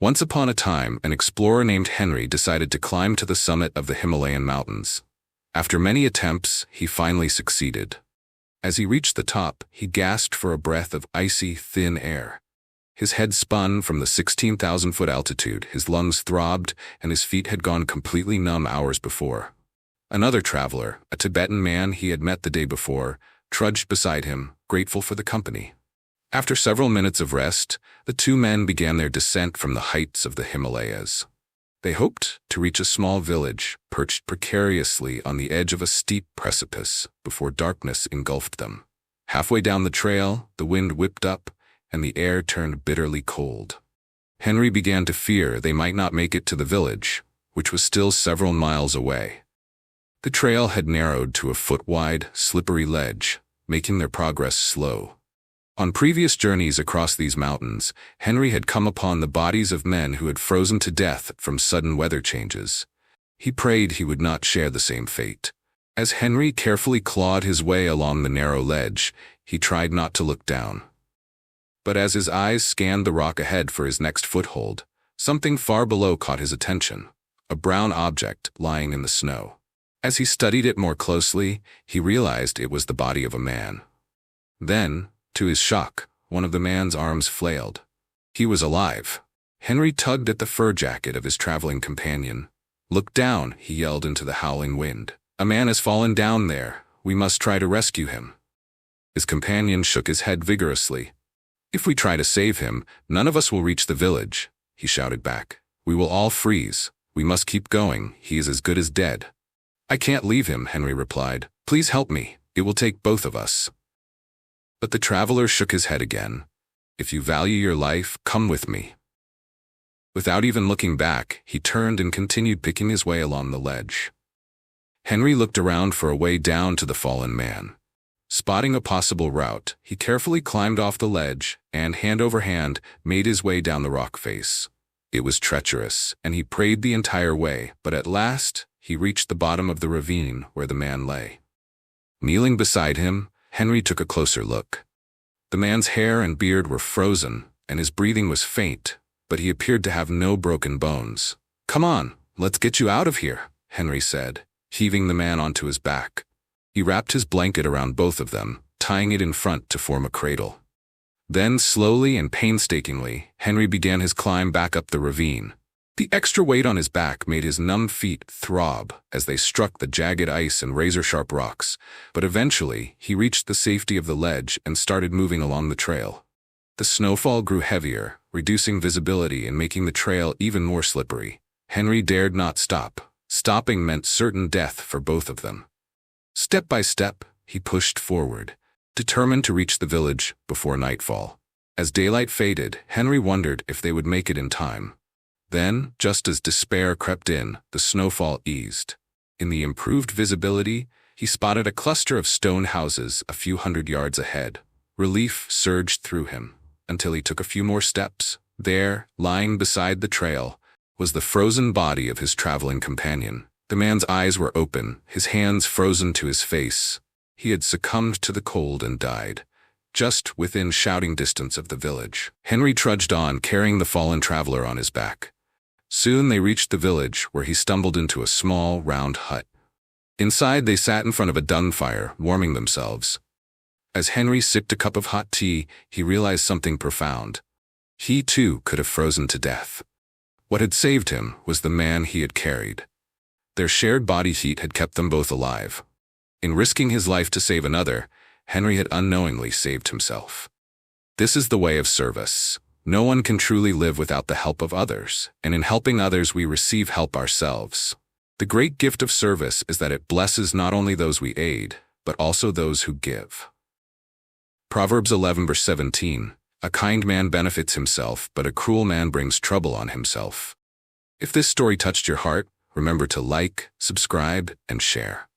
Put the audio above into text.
Once upon a time, an explorer named Henry decided to climb to the summit of the Himalayan mountains. After many attempts, he finally succeeded. As he reached the top, he gasped for a breath of icy, thin air. His head spun from the 16,000-foot altitude, his lungs throbbed, and his feet had gone completely numb hours before. Another traveler, a Tibetan man he had met the day before, trudged beside him, grateful for the company. After several minutes of rest, the two men began their descent from the heights of the Himalayas. They hoped to reach a small village perched precariously on the edge of a steep precipice before darkness engulfed them. Halfway down the trail, the wind whipped up, and the air turned bitterly cold. Henry began to fear they might not make it to the village, which was still several miles away. The trail had narrowed to a foot-wide, slippery ledge, making their progress slow. On previous journeys across these mountains, Henry had come upon the bodies of men who had frozen to death from sudden weather changes. He prayed he would not share the same fate. As Henry carefully clawed his way along the narrow ledge, he tried not to look down. But as his eyes scanned the rock ahead for his next foothold, something far below caught his attention, a brown object lying in the snow. As he studied it more closely, he realized it was the body of a man. Then, to his shock, one of the man's arms flailed. He was alive. Henry tugged at the fur jacket of his traveling companion. "Look down," he yelled into the howling wind. "A man has fallen down there. We must try to rescue him." His companion shook his head vigorously. "If we try to save him, none of us will reach the village," he shouted back. "We will all freeze. We must keep going. He is as good as dead." "I can't leave him," Henry replied. "Please help me. It will take both of us." But the traveler shook his head again. "If you value your life, come with me." Without even looking back, he turned and continued picking his way along the ledge. Henry looked around for a way down to the fallen man. Spotting a possible route, he carefully climbed off the ledge and, hand over hand, made his way down the rock face. It was treacherous, and he prayed the entire way, but at last, he reached the bottom of the ravine where the man lay. Kneeling beside him, Henry took a closer look. The man's hair and beard were frozen, and his breathing was faint, but he appeared to have no broken bones. "Come on, let's get you out of here," Henry said, heaving the man onto his back. He wrapped his blanket around both of them, tying it in front to form a cradle. Then, slowly and painstakingly, Henry began his climb back up the ravine. The extra weight on his back made his numb feet throb as they struck the jagged ice and razor-sharp rocks, but eventually he reached the safety of the ledge and started moving along the trail. The snowfall grew heavier, reducing visibility and making the trail even more slippery. Henry dared not stop. Stopping meant certain death for both of them. Step by step, he pushed forward, determined to reach the village before nightfall. As daylight faded, Henry wondered if they would make it in time. Then, just as despair crept in, the snowfall eased. In the improved visibility, he spotted a cluster of stone houses a few hundred yards ahead. Relief surged through him, until he took a few more steps. There, lying beside the trail, was the frozen body of his traveling companion. The man's eyes were open, his hands frozen to his face. He had succumbed to the cold and died, just within shouting distance of the village. Henry trudged on, carrying the fallen traveler on his back. Soon they reached the village, where he stumbled into a small, round hut. Inside, they sat in front of a dung fire, warming themselves. As Henry sipped a cup of hot tea, he realized something profound. He, too, could have frozen to death. What had saved him was the man he had carried. Their shared body heat had kept them both alive. In risking his life to save another, Henry had unknowingly saved himself. This is the way of service. No one can truly live without the help of others, and in helping others we receive help ourselves. The great gift of service is that it blesses not only those we aid, but also those who give. Proverbs 11 verse 17, "A kind man benefits himself, but a cruel man brings trouble on himself." If this story touched your heart, remember to like, subscribe, and share.